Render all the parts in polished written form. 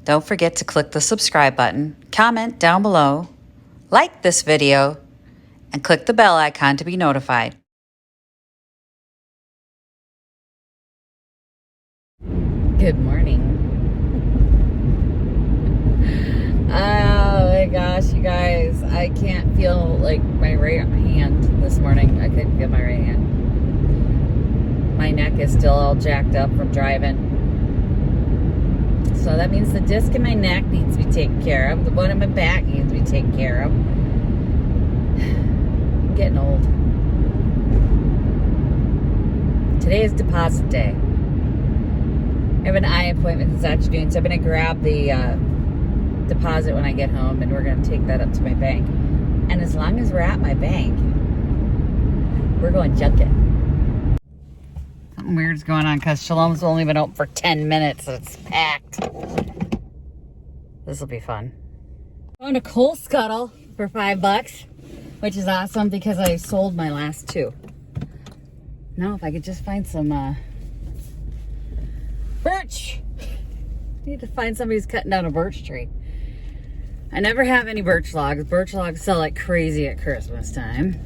Don't forget to click the subscribe button, comment down below, like this video, and click the bell icon to be notified. Good morning. Oh my gosh, you guys, I can't feel like my right hand this morning. I couldn't feel my right hand. My neck is still all jacked up from driving. So that means the disc in my neck needs to be taken care of. The one in my back needs to be taken care of. I'm getting old. Today is deposit day. I have an eye appointment this afternoon, so I'm going to grab the deposit when I get home, and we're going to take that up to my bank. And as long as we're at my bank, we're going junket. Something weird's going on because Shalom's only been open for 10 minutes, so it's packed. This will be fun. Found a coal scuttle for $5, which is awesome because I sold my last two. Now, if I could just find some birch. I need to find somebody who's cutting down a birch tree. I never have any birch logs. Birch logs sell like crazy at Christmas time.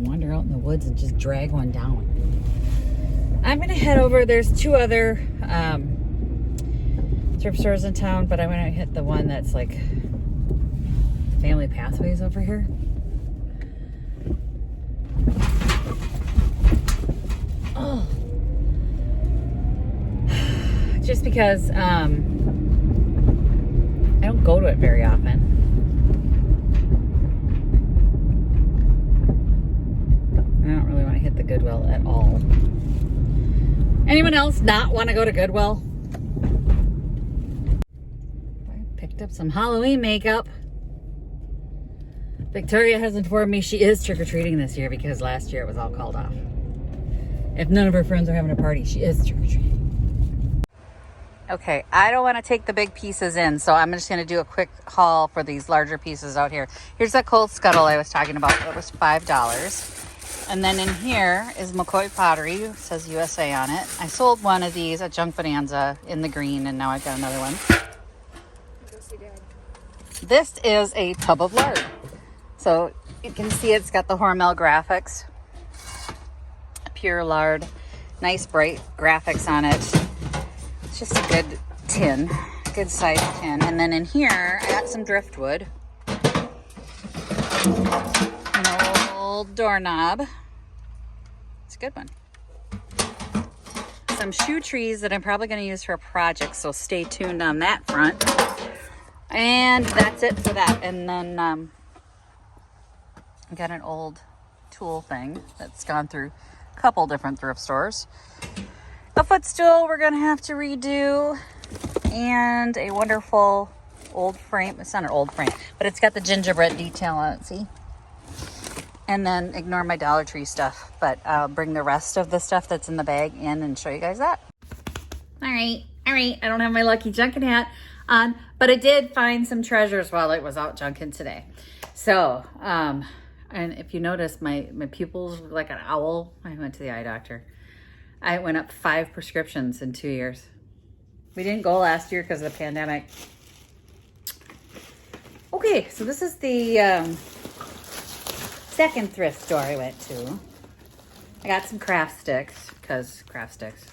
Wander out in the woods and just drag one down. I'm gonna head over. There's two other thrift stores in town, but I'm gonna hit the one that's like Family Pathways over here. Oh, just because I don't go to it very often. I don't really want to hit the Goodwill at all. Anyone else not want to go to Goodwill? I picked up some Halloween makeup. Victoria has informed me she is trick-or-treating this year because last year it was all called off. If none of her friends are having a party, she is trick-or-treating. Okay, I don't want to take the big pieces in, so I'm just going to do a quick haul for these larger pieces out here. Here's that coal scuttle I was talking about. It was $5. And then in here is McCoy Pottery. It says USA on it. I sold one of these at Junk Bonanza in the green, and now I've got another one. This is a tub of lard. So you can see it's got the Hormel graphics. Pure lard. Nice bright graphics on it. It's just a good tin. Good size tin. And then in here, I got some driftwood. Old doorknob. It's a good one. Some shoe trees that I'm probably going to use for a project, so stay tuned on that front. And that's it for that. And then I got an old tool thing that's gone through a couple different thrift stores. A footstool we're going to have to redo, and a wonderful old frame. It's not an old frame, but it's got the gingerbread detail on it, see? And then ignore my Dollar Tree stuff, but I'll bring the rest of the stuff that's in the bag in and show you guys that. All right. I don't have my lucky junkin' hat on, but I did find some treasures while I was out junkin' today. So, and if you notice, my pupils look like an owl. I went to the eye doctor. I went up 5 prescriptions in 2 years. We didn't go last year because of the pandemic. Okay, so this is the second thrift store I went to. I got some craft sticks, because craft sticks.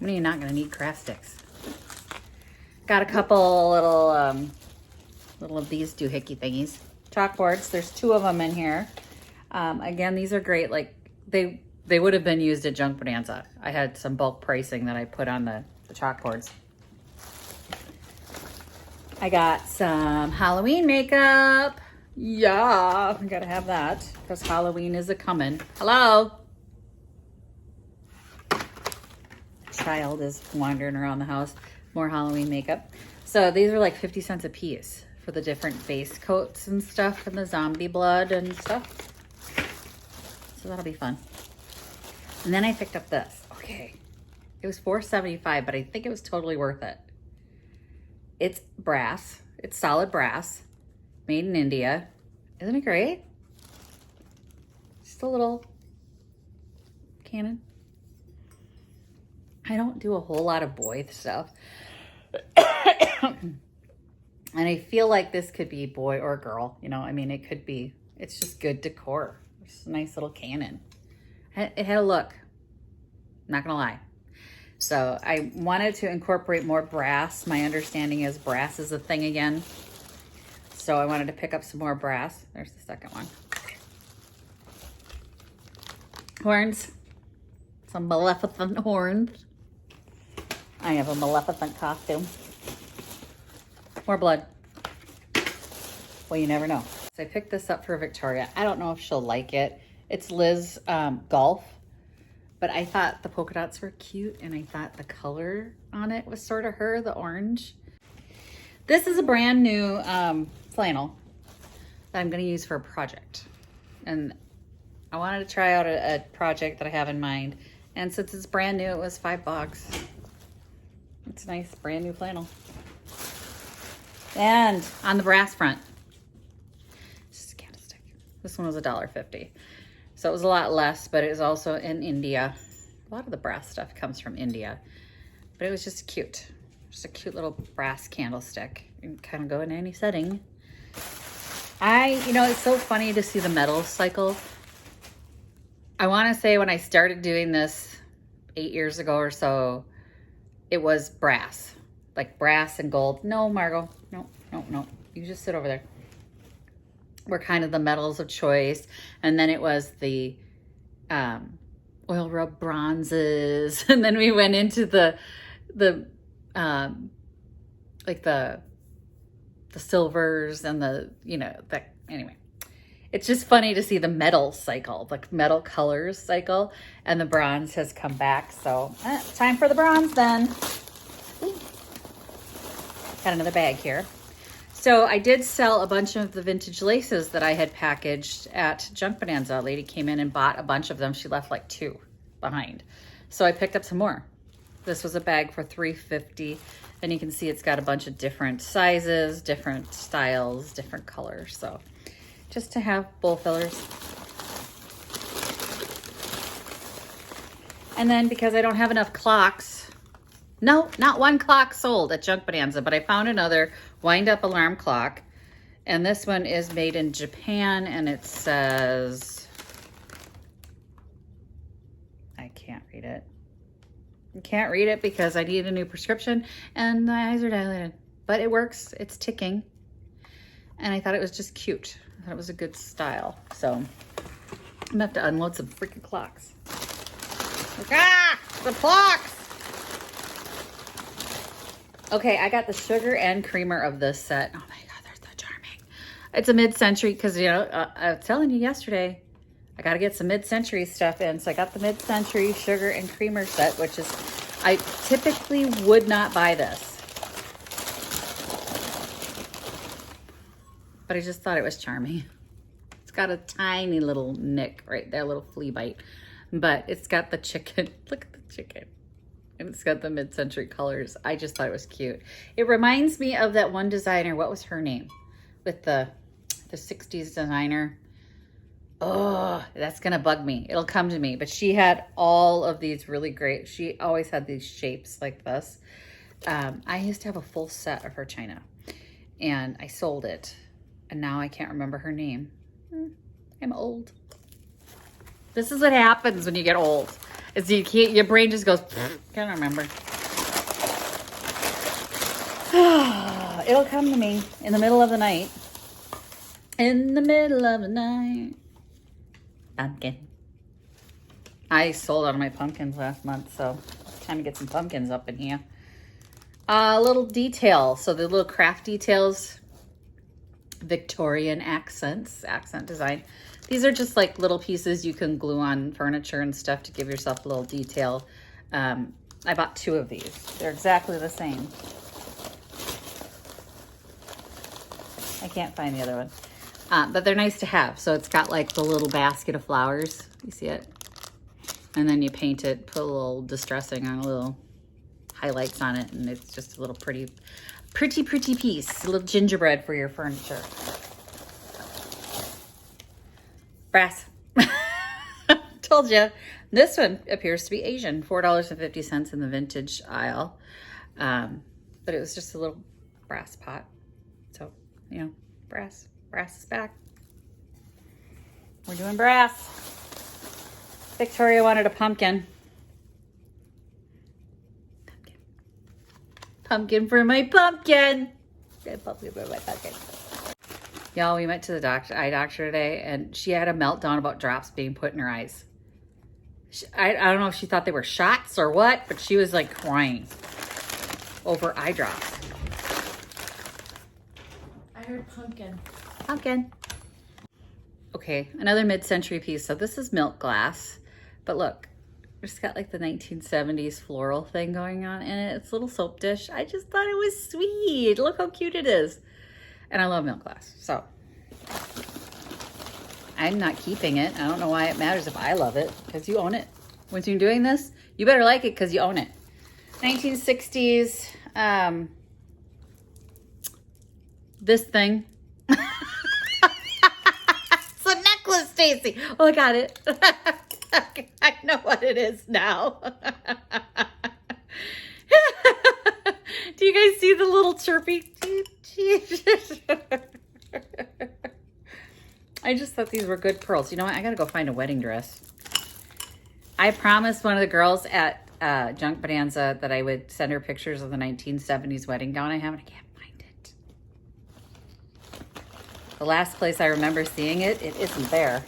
When are you not going to need craft sticks? Got a couple little of these doohickey thingies. Chalkboards. There's 2 of them in here. Again, these are great. Like, they would have been used at Junk Bonanza. I had some bulk pricing that I put on the chalkboards. I got some Halloween makeup. Yeah, I gotta have that because Halloween is a-coming. Hello? Child is wandering around the house. More Halloween makeup. So these are like 50 cents a piece for the different base coats and stuff and the zombie blood and stuff. So that'll be fun. And then I picked up this. Okay. It was $4.75, but I think it was totally worth it. It's brass. It's solid brass. Made in India. Isn't it great? Just a little cannon. I don't do a whole lot of boy stuff. And I feel like this could be boy or girl, you know, I mean, it could be, it's just good decor. It's a nice little cannon. It had a look, not gonna lie. So I wanted to incorporate more brass. My understanding is brass is a thing again. So I wanted to pick up some more brass. There's the second one. Horns, some Maleficent horns. I have a Maleficent costume. More blood. Well, you never know. So I picked this up for Victoria. I don't know if she'll like it. It's Liz Golf, but I thought the polka dots were cute and I thought the color on it was sort of her, the orange. This is a brand new flannel that I'm gonna use for a project. And I wanted to try out a project that I have in mind. And since it's brand new, it was $5. It's a nice brand new flannel. And on the brass front, it's just a candlestick. This one was $1.50. So it was a lot less, but it was also in India. A lot of the brass stuff comes from India, but it was just cute. Just a cute little brass candlestick. You can kind of go in any setting. You know, it's so funny to see the metal cycle. I want to say when I started doing this 8 years ago or so, it was brass. Like brass and gold. No, Margot. No. You just sit over there. Were kind of the metals of choice. And then it was the oil rub bronzes. And then we went into the silvers and the, you know, that, anyway. It's just funny to see the metal cycle, like metal colors cycle, and the bronze has come back. So time for the bronze then. Got another bag here. So I did sell a bunch of the vintage laces that I had packaged at Junk Bonanza. A lady came in and bought a bunch of them. She left like 2 behind. So I picked up some more. This was a bag for $3.50. And you can see it's got a bunch of different sizes, different styles, different colors. So just to have bowl fillers. And then because I don't have enough clocks, no, not one clock sold at Junk Bonanza, but I found another wind-up alarm clock. And this one is made in Japan, and it says, I can't read it. I can't read it because I need a new prescription, and my eyes are dilated. But it works, it's ticking. And I thought it was just cute. I thought it was a good style. So I'm gonna have to unload some freaking clocks. The clocks! Okay, I got the sugar and creamer of this set. Oh my God, they're so charming. It's a mid-century because, you know, I was telling you yesterday, I got to get some mid-century stuff in. So I got the mid-century sugar and creamer set, which is, I typically would not buy this. But I just thought it was charming. It's got a tiny little nick right there, a little flea bite. But it's got the chicken. Look at the chicken. And it's got the mid-century colors. I just thought it was cute. It reminds me of that one designer. What was her name? With the 60s designer. Oh, that's going to bug me. It'll come to me. But she had all of these really great. She always had these shapes like this. I used to have a full set of her china. And I sold it. And now I can't remember her name. I'm old. This is what happens when you get old. Is you can't, your brain just goes, can't remember. It'll come to me in the middle of the night. In the middle of the night. Pumpkin. I sold out of my pumpkins last month, so it's time to get some pumpkins up in here. A little detail. So the little craft details, Victorian accent design. These are just like little pieces you can glue on furniture and stuff to give yourself a little detail. I bought 2 of these. They're exactly the same. I can't find the other one. But they're nice to have. So it's got like the little basket of flowers. You see it? And then you paint it, put a little distressing on, a little highlights on it. And it's just a little pretty piece. A little gingerbread for your furniture. Brass. Told you. This one appears to be Asian. $4.50 in the vintage aisle. But it was just a little brass pot. So, you know, brass is back. We're doing brass. Victoria wanted a pumpkin. Pumpkin for my pumpkin. Pumpkin for my pumpkin. Y'all, we went to the eye doctor today, and she had a meltdown about drops being put in her eyes. I don't know if she thought they were shots or what, but she was like crying over eye drops. I heard pumpkin. Pumpkin. Okay, another mid-century piece. So this is milk glass, but look, it's got like the 1970s floral thing going on in it. It's a little soap dish. I just thought it was sweet. Look how cute it is. And I love milk glass, so I'm not keeping it. I don't know why it matters if I love it, because you own it. Once you're doing this, you better like it because you own it. 1960s, this thing. It's a necklace, Stacy. Oh, I got it. I know what it is now. Do you guys see the little chirpy? I just thought these were good pearls. You know what? I gotta go find a wedding dress. I promised one of the girls at Junk Bonanza that I would send her pictures of the 1970s wedding gown I have, and I can't find it. The last place I remember seeing it, it isn't there.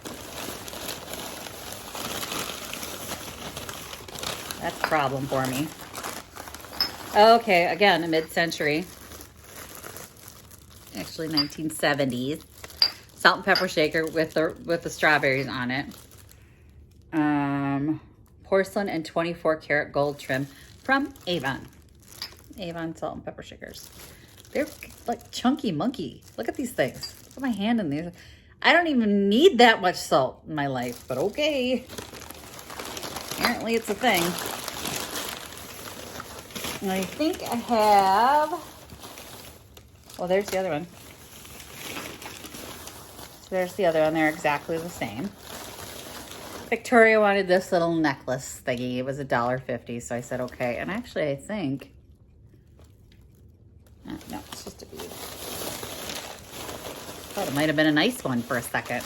That's a problem for me. Okay, again, a mid-century. Actually, 1970s. Salt and pepper shaker with the strawberries on it. Porcelain and 24 karat gold trim from Avon. Avon salt and pepper shakers. They're like chunky monkey. Look at these things. Put my hand in these. I don't even need that much salt in my life, but okay. Apparently it's a thing. And I think I have, well, there's the other one. So there's the other one. They're exactly the same. Victoria wanted this little necklace thingy. It was $1.50, so I said okay. And actually, I think, no, it's just a bead. Thought it might have been a nice one for a second.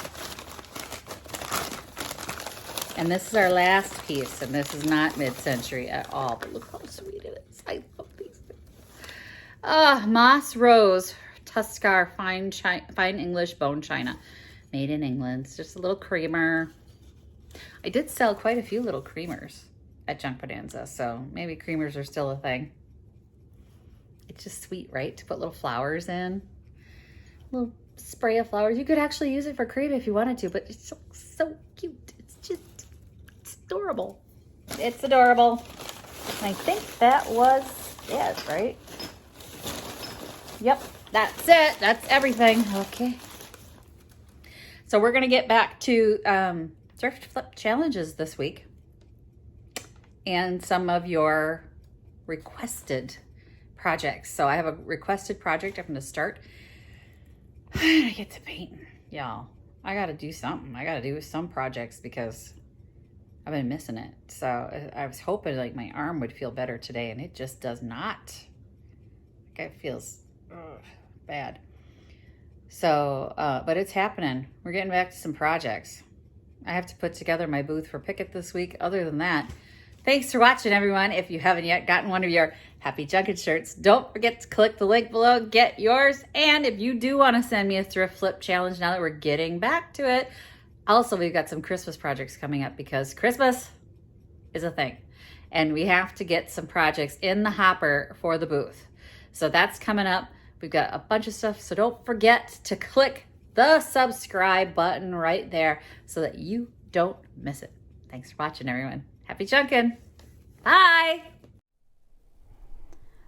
And this is our last piece, and this is not mid-century at all, but look how sweet it is. I love these things. Moss Rose Tuscar fine English bone china, made in England. It's just a little creamer. I did sell quite a few little creamers at Junk Bonanza, so maybe creamers are still a thing. It's just sweet, right? To put little flowers in, a little spray of flowers. You could actually use it for cream if you wanted to, but it's so cute. It's adorable. It's adorable. And I think that was it, right? Yep, that's it. That's everything. Okay. So we're going to get back to Thrift Flip challenges this week. And some of your requested projects. So I have a requested project I'm going to start. I get to painting, y'all. I got to do something. I got to do some projects because I've been missing it. So I was hoping like my arm would feel better today, and it just does not. Like it feels bad. So, but it's happening. We're getting back to some projects. I have to put together my booth for Picket this week. Other than that, thanks for watching, everyone. If you haven't yet gotten one of your Happy Junkin' shirts, don't forget to click the link below, get yours. And if you do want to send me a thrift flip challenge now that we're getting back to it, also, we've got some Christmas projects coming up because Christmas is a thing. And we have to get some projects in the hopper for the booth. So that's coming up. We've got a bunch of stuff. So don't forget to click the subscribe button right there so that you don't miss it. Thanks for watching, everyone. Happy Junkin'. Bye.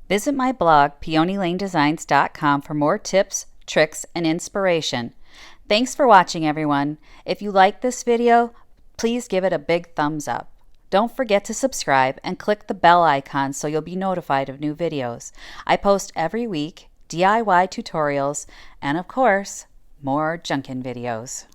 Visit my blog, peonylanedesigns.com, for more tips, tricks, and inspiration. Thanks for watching, everyone. If you like this video, please give it a big thumbs up. Don't forget to subscribe and click the bell icon so you'll be notified of new videos. I post every week DIY tutorials and, of course, more Junkin' videos.